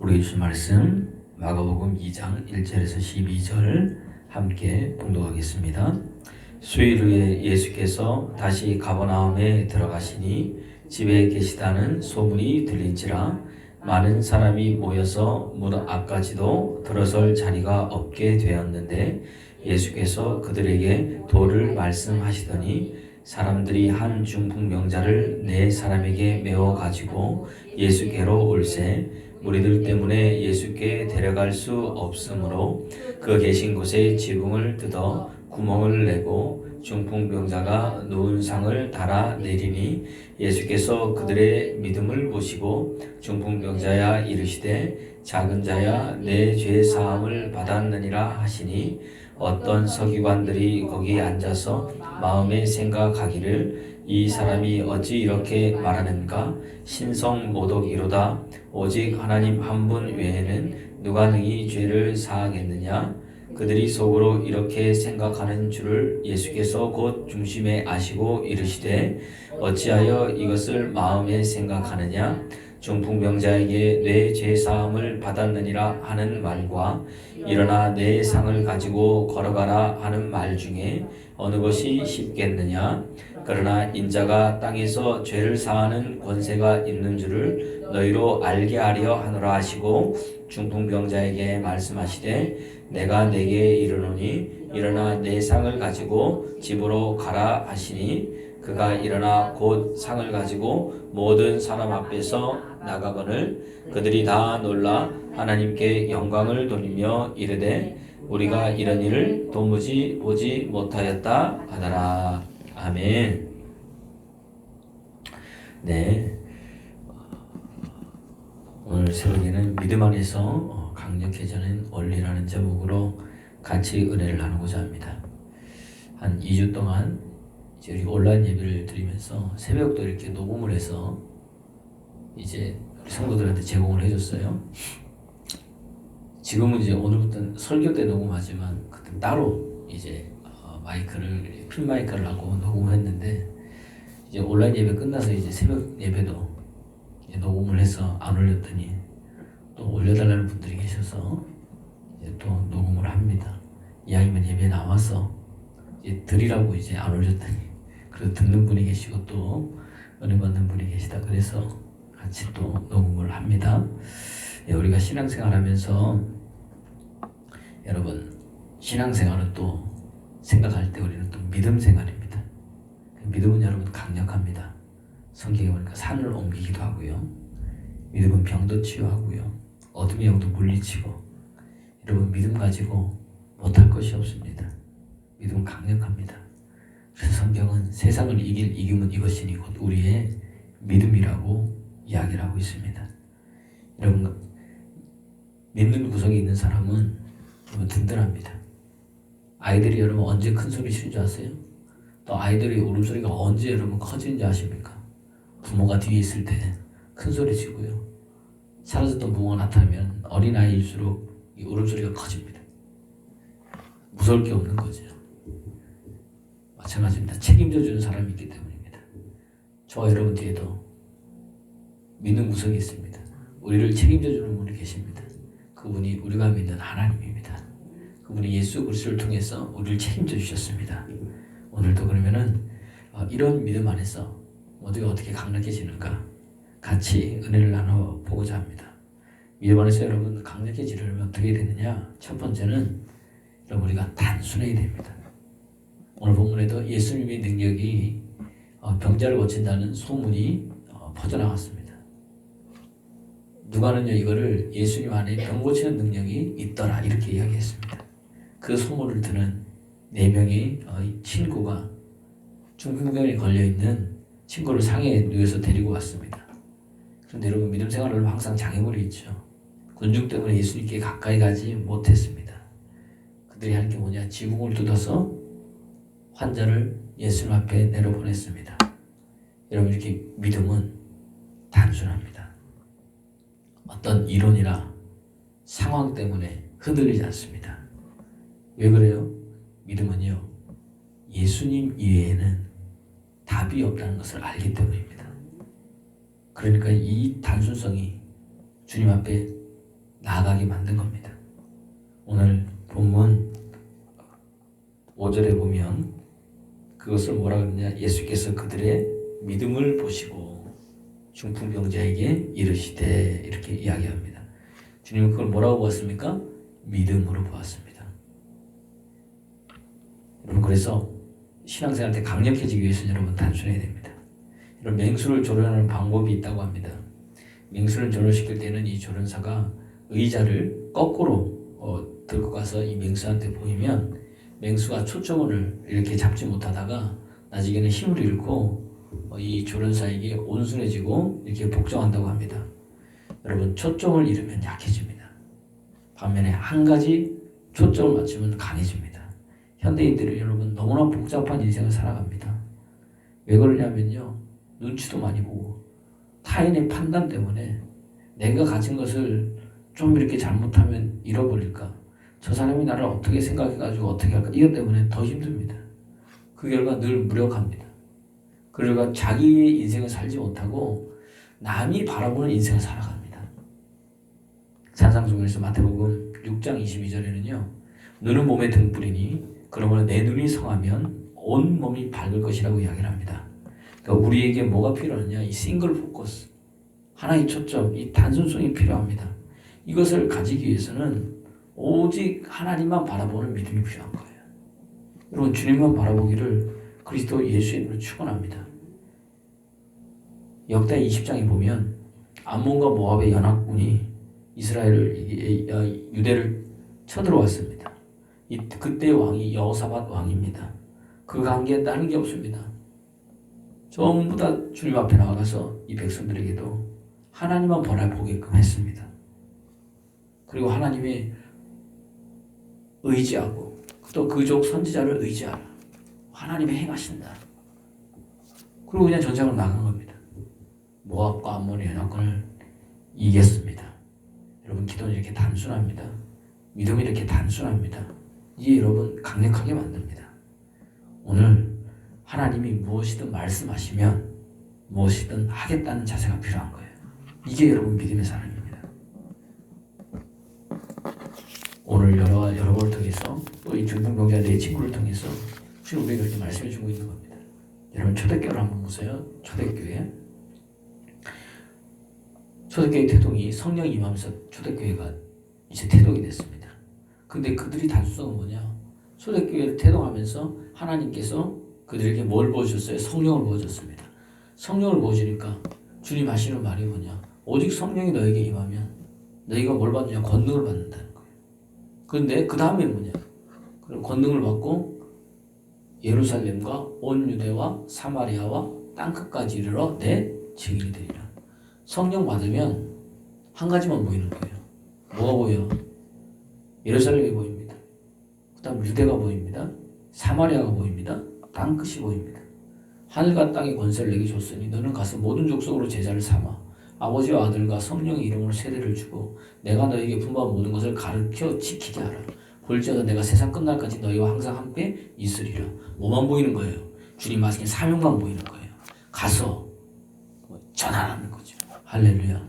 우리 주신 말씀 마가복음 2장 1절에서 12절 함께 봉독하겠습니다. 수일 후에 예수께서 다시 가버나움에 들어가시니 집에 계시다는 소문이 들린지라 많은 사람이 모여서 문 앞까지도 들어설 자리가 없게 되었는데 예수께서 그들에게 도를 말씀하시더니 사람들이 한 중풍병자를 네 사람에게 메워 가지고 예수께로 올세 무리들 때문에 예수께 데려갈 수 없으므로 그 계신 곳에 지붕을 뜯어 구멍을 내고 중풍병자가 누운 상을 달아 내리니 예수께서 그들의 믿음을 보시고 중풍병자야 이르시되 작은 자야 내 죄 사함을 받았느니라 하시니 어떤 서기관들이 거기 앉아서 마음에 생각하기를 이 사람이 어찌 이렇게 말하는가 신성 모독이로다 오직 하나님 한 분 외에는 누가 능히 죄를 사하겠느냐 그들이 속으로 이렇게 생각하는 줄을 예수께서 곧 중심에 아시고 이르시되 어찌하여 이것을 마음에 생각하느냐 중풍병자에게 내 죄사함을 받았느니라 하는 말과 일어나 내 상을 가지고 걸어가라 하는 말 중에 어느 것이 쉽겠느냐 그러나 인자가 땅에서 죄를 사하는 권세가 있는 줄을 너희로 알게 하려 하노라 하시고 중풍병자에게 말씀하시되 내가 네게 이르노니 일어나 내 상을 가지고 집으로 가라 하시니 그가 일어나 곧 상을 가지고 모든 사람 앞에서 나가거늘 그들이 다 놀라 하나님께 영광을 돌리며 이르되 우리가 이런 일을 도무지 보지 못하였다 하더라. 아멘. 네, 오늘 새벽에는 믿음 안에서 강력해지는 원리라는 제목으로 같이 은혜를 나누고자 합니다. 한 2주 동안 우리 온라인 예배를 드리면서 새벽도 이렇게 녹음을 해서 이제 성도들한테 제공을 해줬어요. 지금은 이제 오늘부터 설교 때 녹음하지만 그때 따로 이제 마이크를 핀 마이크를 하고 녹음했는데 이제 온라인 예배 끝나서 이제 새벽 예배도 이제 녹음을 해서 안 올렸더니 또 올려달라는 분들이 계셔서 이제 또 녹음을 합니다. 이왕이면 예배 나와서 이제 드리라고 이제 안 올렸더니 그래도 듣는 분이 계시고 또 은혜 받는 분이 계시다 그래서 같이 또 녹음을 합니다. 우리가 신앙생활하면서 여러분 신앙생활은 또 생각할 때 우리는 또 믿음 생활입니다. 믿음은 여러분 강력합니다. 성경에 보니까 산을 옮기기도 하고요. 믿음은 병도 치유하고요. 어둠의 영도 물리치고 여러분 믿음 가지고 못할 것이 없습니다. 믿음은 강력합니다. 그래서 성경은 세상을 이길 이김은 이것이니 곧 우리의 믿음이라고 이야기를 하고 있습니다. 여러분 믿는 구석에 있는 사람은 여러분 든든합니다. 아이들이 여러분 언제 큰 소리 치는 줄 아세요? 또 아이들이 울음소리가 언제 여러분 커지는지 아십니까? 부모가 뒤에 있을 때 큰 소리 치고요. 사라졌던 부모가 나타나면 어린아이일수록 이 울음소리가 커집니다. 무서울 게 없는 거죠. 마찬가지입니다. 책임져 주는 사람이 있기 때문입니다. 저와 여러분 뒤에도 믿는 구석이 있습니다. 우리를 책임져 주는 분이 계십니다. 그분이 우리가 믿는 하나님입니다. 그분이 예수 그리스도를 통해서 우리를 책임져 주셨습니다. 오늘도 그러면은 이런 믿음 안에서 모두가 어떻게 강력해지는가 같이 은혜를 나눠보고자 합니다. 믿음 안에서 여러분 강력해지려면 어떻게 되느냐? 첫 번째는 여러분 우리가 단순해야 됩니다. 오늘 본문에도 예수님의 능력이 병자를 고친다는 소문이 퍼져나갔습니다. 누가는요 이거를 예수님 안에 병 고치는 능력이 있더라 이렇게 이야기했습니다. 그 소문을 듣는 4명의 친구가 중풍병에 걸려있는 친구를 상에 누워서 데리고 왔습니다. 그런데 여러분 믿음 생활은 항상 장애물이 있죠. 군중 때문에 예수님께 가까이 가지 못했습니다. 그들이 하는 게 뭐냐? 지붕을 뜯어서 환자를 예수님 앞에 내려보냈습니다. 여러분 이렇게 믿음은 단순합니다. 어떤 이론이나 상황 때문에 흔들리지 않습니다. 왜 그래요? 믿음은요 예수님 이외에는 답이 없다는 것을 알기 때문입니다. 그러니까 이 단순성이 주님 앞에 나아가게 만든 겁니다. 오늘 본문 5절에 보면 그것을 뭐라 그러냐, 예수께서 그들의 믿음을 보시고 중풍병자에게 이르시되 이렇게 이야기합니다. 주님은 그걸 뭐라고 보았습니까? 믿음으로 보았습니다. 여러분, 그래서 신앙생활 때 강력해지기 위해서는 여러분 단순해야 됩니다. 여러분, 맹수를 조련하는 방법이 있다고 합니다. 맹수를 조련시킬 때는 이 조련사가 의자를 거꾸로 들고 가서 이 맹수한테 보이면 맹수가 초점을 이렇게 잡지 못하다가 나중에는 힘을 잃고 이 조련사에게 온순해지고 이렇게 복종한다고 합니다. 여러분, 초점을 잃으면 약해집니다. 반면에 한 가지 초점을 맞추면 강해집니다. 현대인들이 여러분 너무나 복잡한 인생을 살아갑니다. 왜 그러냐면요, 눈치도 많이 보고 타인의 판단 때문에 내가 가진 것을 좀 이렇게 잘못하면 잃어버릴까, 저 사람이 나를 어떻게 생각해가지고 어떻게 할까, 이것 때문에 더 힘듭니다. 그 결과 늘 무력합니다. 그러니까 자기의 인생을 살지 못하고 남이 바라보는 인생을 살아갑니다. 산상수훈에서 마태복음 6장 22절에는요, 눈은 몸의 등불이니 그러므로 내 눈이 성하면 온 몸이 밝을 것이라고 이야기를 합니다. 그러니까 우리에게 뭐가 필요하느냐, 이 싱글 포커스, 하나의 초점, 이 단순성이 필요합니다. 이것을 가지기 위해서는 오직 하나님만 바라보는 믿음이 필요한 거예요. 여러분, 주님만 바라보기를 그리스도 예수의 이름으로 축원합니다. 역대 20장에 보면 암몬과 모압의 연합군이 유대를 쳐들어왔습니다. 그때 왕이 여호사밧 왕입니다. 그 관계에 다른 게 없습니다. 전부 다 주님 앞에 나가서 이 백성들에게도 하나님만 바라보게끔 했습니다. 그리고 하나님의 의지하고 또 그족 선지자를 의지하라, 하나님의 행하신다. 그리고 그냥 전쟁으로 나간 겁니다. 모압과 암몬의 연합군을 이겼습니다. 여러분, 기도는 이렇게 단순합니다. 믿음이 이렇게 단순합니다. 이게 여러분 강력하게 만듭니다. 오늘 하나님이 무엇이든 말씀하시면 무엇이든 하겠다는 자세가 필요한 거예요. 이게 여러분 믿음의 사람입니다. 오늘 여러 번을 통해서 또 이 중풍병자 내 친구를 통해서 주님 우리에게 그렇게 말씀해 주고 있는 겁니다. 여러분, 초대교회를 한번 보세요. 초대교회 태동이 성령이 임하면서 초대교회가 이제 태동이 됐습니다. 근데 그들이 단순성은 뭐냐? 초대교회를 태동하면서 하나님께서 그들에게 뭘 보여줬어요? 성령을 보여줬습니다. 성령을 보여주니까 주님 하시는 말이 뭐냐? 오직 성령이 너에게 임하면 너희가 뭘 받느냐? 권능을 받는다는 거예요. 그런데 그 다음에 뭐냐? 그럼 권능을 받고 예루살렘과 온 유대와 사마리아와 땅끝까지 이르러 내 증인이 되리라. 성령 받으면 한 가지만 보이는 거예요. 뭐가 보여? 예루살렘이 보입니다. 그 다음 유대가 보입니다. 사마리아가 보입니다. 땅끝이 보입니다. 하늘과 땅의 권세를 내게 줬으니 너는 가서 모든 족속으로 제자를 삼아 아버지와 아들과 성령의 이름으로 세례를 주고 내가 너에게 분부한 모든 것을 가르쳐 지키게 하라. 볼지어다 내가 세상 끝날까지 너희와 항상 함께 있으리라. 뭐만 보이는 거예요? 주님 하시는 사명만 보이는 거예요. 가서 전하라는 거죠. 할렐루야.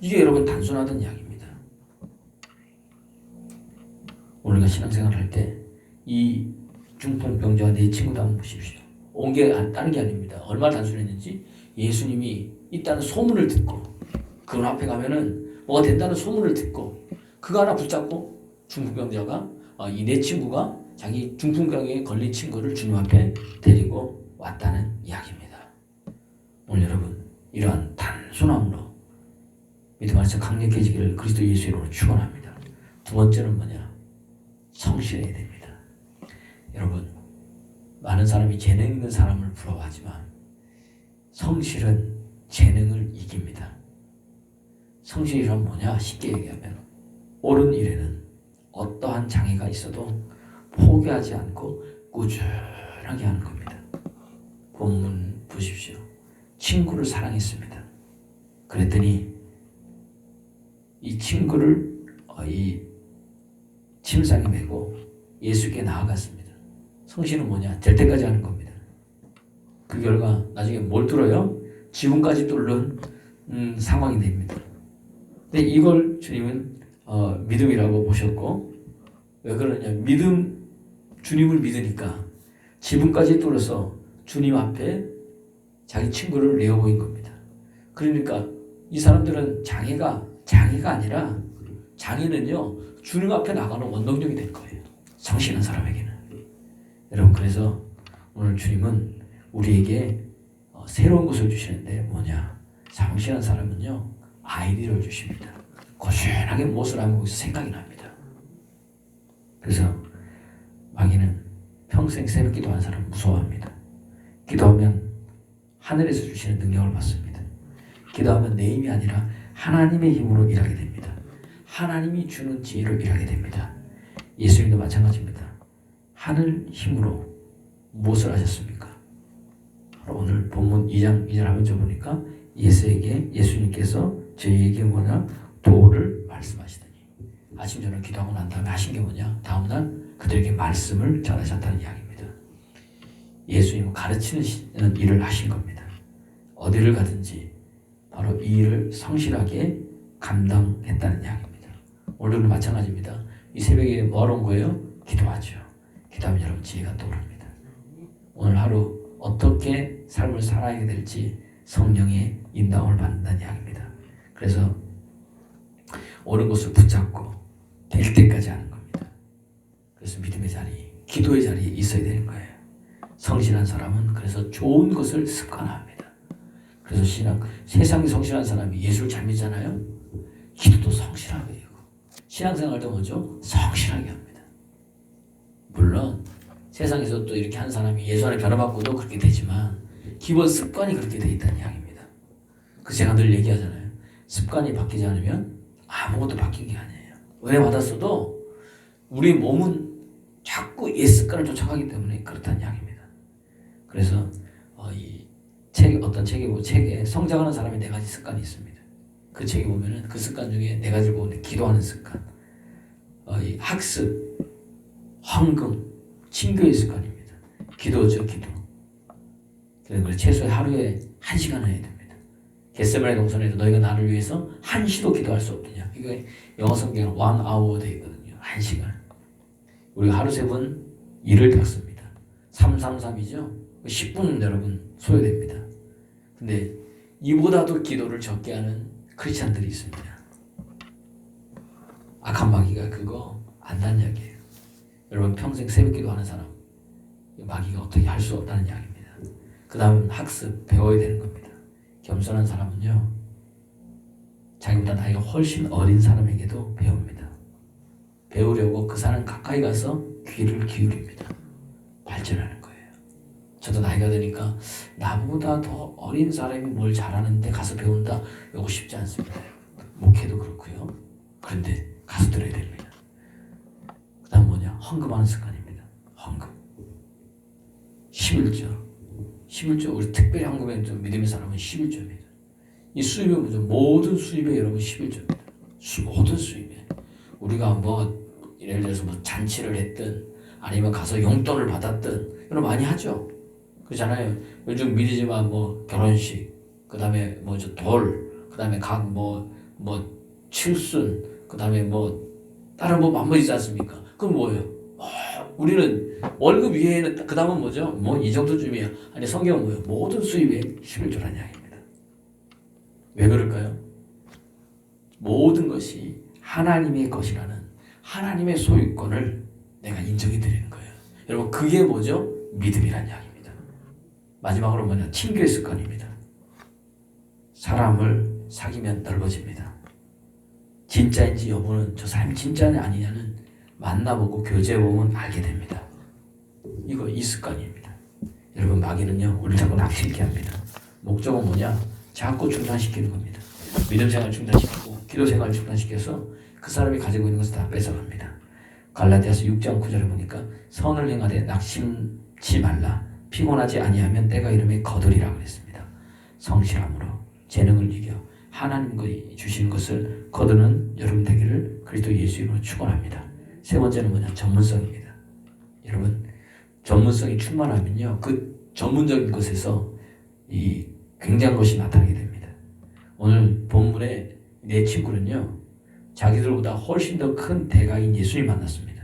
이게 여러분 단순하던 이야기입니다. 우리가 신앙생활을 할 때 이 중풍병자와 내 친구도 한번 보십시오. 온 게 다른 게 아닙니다. 얼마나 단순했는지, 예수님이 있다는 소문을 듣고 그 앞에 가면은 뭐가 된다는 소문을 듣고 그거 하나 붙잡고 중풍병자가 이 내 친구가 자기 중풍병에 걸린 친구를 주님 앞에 데리고 왔다는 이야기입니다. 오늘 여러분, 이러한 단순함으로 믿음 안에서 강력해지기를 그리스도 예수 이름으로 축원합니다. 두 번째는 뭐냐? 성실해야 됩니다. 여러분, 많은 사람이 재능 있는 사람을 부러워하지만 성실은 재능을 이깁니다. 성실이란 뭐냐? 쉽게 얘기하면 옳은 일에는 어떠한 장애가 있어도 포기하지 않고 꾸준하게 하는 겁니다. 본문 보십시오. 친구를 사랑했습니다. 그랬더니 이 친구를 이 침상에 메고 예수께 나아갔습니다. 성실은 뭐냐? 될 때까지 하는 겁니다. 그 결과 나중에 뭘 뚫어요? 지붕까지 뚫는 상황이 됩니다. 근데 이걸 주님은 믿음이라고 보셨고, 왜 그러냐? 주님을 믿으니까 지붕까지 뚫어서 주님 앞에 자기 친구를 내어보인 겁니다. 그러니까 이 사람들은 장애가 아니라, 장애는요 주님 앞에 나가는 원동력이 될 거예요. 성실한 사람에게는. 여러분, 그래서 오늘 주님은 우리에게 새로운 것을 주시는데 뭐냐? 성실한 사람은요 아이디어를 주십니다. 고스란하게 무엇을 하면 거기서 생각이 납니다. 그래서 마귀는 평생 새벽 기도하는 사람 무서워합니다. 기도하면 하늘에서 주시는 능력을 받습니다. 기도하면 내 힘이 아니라 하나님의 힘으로 일하게 됩니다. 하나님이 주는 지혜로 일하게 됩니다. 예수님도 마찬가지입니다. 하늘 힘으로 무엇을 하셨습니까? 바로 오늘 본문 2장 2절 하면서 보니까 예수님께서 저희에게 뭐냐? 도를 말씀하시더니, 아침 저녁 기도하고 난 다음에 하신 게 뭐냐? 다음날 그들에게 말씀을 전하셨다는 이야기입니다. 예수님은 가르치는 일을 하신 겁니다. 어디를 가든지 바로 이 일을 성실하게 감당했다는 이야기입니다. 오늘도 마찬가지입니다. 이 새벽에 뭐하러 온 거예요? 기도하죠. 기도하면 여러분 지혜가 떠오릅니다. 오늘 하루 어떻게 삶을 살아야 될지 성령의 인도함을 받는다는 이야기입니다. 그래서 옳은 것을 붙잡고 될 때까지 하는 겁니다. 그래서 믿음의 자리, 기도의 자리에 있어야 되는 거예요. 성실한 사람은 그래서 좋은 것을 습관합니다. 그래서 세상에 성실한 사람이 예수를 잘 믿잖아요. 기도도 성실하게 되고, 신앙생활도 뭐죠? 성실하게 합니다. 물론 세상에서 또 이렇게 한 사람이 예수 안에 변화받고도 그렇게 되지만 기본 습관이 그렇게 돼 있다는 이야기입니다. 그 제가 늘 얘기하잖아요. 습관이 바뀌지 않으면 아무것도 바뀐 게 아니에요. 은혜 받았어도 우리 몸은 자꾸 옛 습관을 쫓아가기 때문에 그렇다는 이야기입니다. 그래서 어떤 책에 성장하는 사람의 4가지 습관이 있습니다. 그 책에 보면은 그 습관 중에 4가지를 보는데, 기도하는 습관, 학습, 헌금, 친교의 습관입니다. 기도죠, 기도. 그래서 최소한 하루에 1시간은 해야 됩니다. 겟세마네 동산에서 너희가 나를 위해서 1시도 기도할 수 없느냐. 이게 영어 성경은 1 hour 되어 있거든요. 1시간. 우리가 하루 3번 일을 닦습니다. 333이죠. 10분 여러분 소요됩니다. 근데 이보다도 기도를 적게 하는 크리스찬들이 있습니다. 악한 마귀가 그거 안다는 이야기예요. 여러분, 평생 새벽 기도하는 사람, 마귀가 어떻게 할 수 없다는 이야기입니다. 그 다음은 학습, 배워야 되는 겁니다. 겸손한 사람은요, 자기보다 나이가 훨씬 어린 사람에게도 배웁니다. 배우려고 그 사람 가까이 가서 귀를 기울입니다. 발전하는 거예요. 저도 나이가 드니까 나보다 더 어린 사람이 뭘 잘하는데 가서 배운다, 이거 쉽지 않습니다. 목회도 그렇고요. 그런데 가서 들어야 됩니다. 그 다음 뭐냐? 헌금하는 습관입니다. 헌금. 11조. 우리 특별히 헌금에 좀 믿음의 사람은 11조입니다. 이 수입이 뭐죠? 모든 수입에 여러분 11조입니다. 모든 수입에. 우리가 예를 들어서 잔치를 했든 아니면 가서 용돈을 받았든 이런 거 많이 하죠. 그렇잖아요. 요즘 믿으지만 결혼식, 그 다음에 돌, 그 다음에 칠순, 그 다음에 다른 만번 있지 않습니까? 그럼 뭐예요? 우리는 월급 위에는 그 다음은 뭐죠? 이 정도쯤이야. 아니, 성경은 뭐예요? 모든 수입에 11조라는 이야기입니다. 왜 그럴까요? 모든 것이 하나님의 것이라는 하나님의 소유권을 내가 인정해 드리는 거예요. 여러분, 그게 뭐죠? 믿음이라는 이야기입니다. 마지막으로 뭐냐? 친교의 습관입니다. 사람을 사귀면 넓어집니다. 진짜인지 여부는, 저 사람이 진짜냐 아니냐는 만나보고 교제해보면 알게 됩니다. 이 습관입니다. 여러분, 마귀는요, 우리를 자꾸 낚시게 합니다. 목적은 뭐냐? 자꾸 중단시키는 겁니다. 믿음 생활 중단시키고 기도 생활 중단시켜서 그 사람이 가지고 있는 것을 다 뺏어갑니다. 갈라디아서 6장 9절에 보니까 선을 행하되 낙심치 말라. 피곤하지 아니하면 때가 이르매 거두리라 그랬습니다. 성실함으로 재능을 이겨 하나님이 주시는 것을 거두는 여러분 되기를 그리스도 예수 이름으로 축원합니다. 세 번째는 뭐냐? 전문성입니다. 여러분, 전문성이 충만하면요, 그 전문적인 것에서 이 굉장한 것이 나타나게 됩니다. 오늘 본문에 내 친구는요, 자기들보다 훨씬 더 큰 대가인 예수님 만났습니다.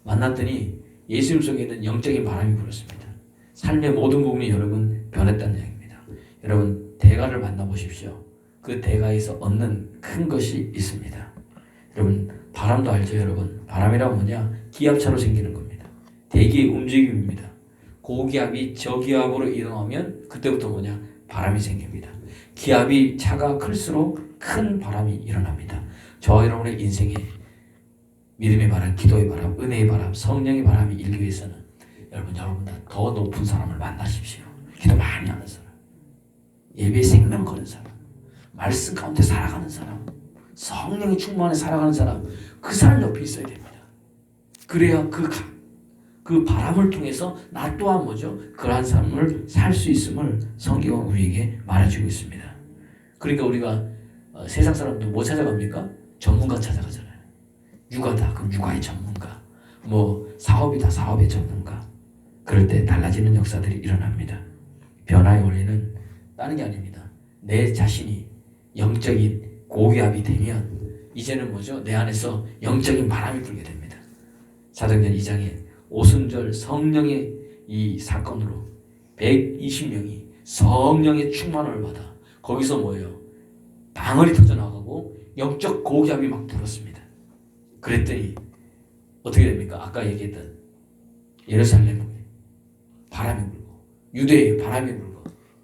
만났더니 예수님 속에 있는 영적인 바람이 불었습니다. 삶의 모든 부분이 여러분 변했다는 이야기입니다. 여러분 대가를 만나보십시오. 그 대가에서 얻는 큰 것이 있습니다. 여러분 바람도 알죠 여러분? 바람이란 뭐냐? 기압차로 생기는 겁니다. 대기의 움직임입니다. 고기압이 저기압으로 이동하면 그때부터 뭐냐? 바람이 생깁니다. 기압이 차가 클수록 큰 바람이 일어납니다. 저와 여러분의 인생에 믿음의 바람, 기도의 바람, 은혜의 바람, 성령의 바람이 일기 위해서는 여러분보다 더 높은 사람을 만나십시오. 기도 많이 하는 사람, 예배에 생명 거는 사람, 말씀 가운데 살아가는 사람, 성령의 충만에 살아가는 사람, 그 사람 옆에 있어야 됩니다. 그래야 그 바람을 통해서 나 또한 뭐죠? 그러한 삶을 살 수 있음을 성경은 우리에게 말해주고 있습니다. 그러니까 우리가 세상 사람도 뭐 찾아갑니까? 전문가 찾아가잖아요. 육아다, 그럼 육아의 전문가. 뭐 사업이다, 사업의 전문가. 그럴 때 달라지는 역사들이 일어납니다. 변화의 원리는 다른 게 아닙니다. 내 자신이 영적인 고기압이 되면 이제는 뭐죠? 내 안에서 영적인 바람이 불게 됩니다. 사도행전 2장에 오순절 성령의 이 사건으로 120명이 성령의 충만을 받아 거기서 뭐예요? 방언이 터져나가고 영적 고기압이 막 불었습니다. 그랬더니 어떻게 됩니까? 아까 얘기했던 예루살렘에 바람이 불고 유대에 바람이 불고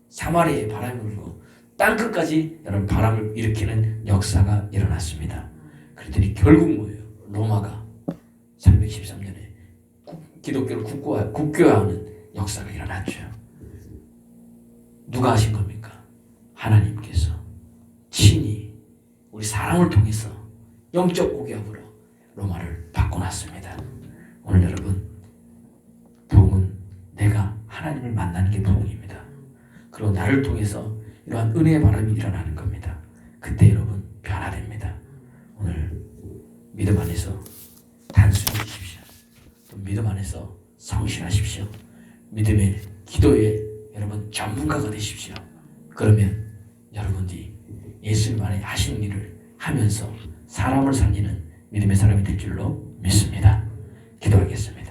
사마리아에 바람이 불고 땅끝까지 여러분 바람을 일으키는 역사가 일어났습니다. 그랬더니 결국 뭐예요? 로마가 313년에 기독교를 국교화하는 역사가 일어났죠. 누가 하신 겁니까? 하나님께서 친히 우리 사람을 통해서 영적 고기압으로 로마를 바꿔놨습니다. 오늘 여러분 부흥은 내가 하나님을 만나는 게 부흥입니다. 그리고 나를 통해서 이러한 은혜의 바람이 일어나는 겁니다. 그때 여러분 변화됩니다. 오늘 믿음 안에서 단순해지십시오. 또 믿음 안에서 성실하십시오. 믿음의 기도에 여러분 전문가가 되십시오. 그러면 여러분들이 예수님 안에 하시는 일을 하면서 사람을 살리는 믿음의 사람이 될 줄로 믿습니다. 기도하겠습니다.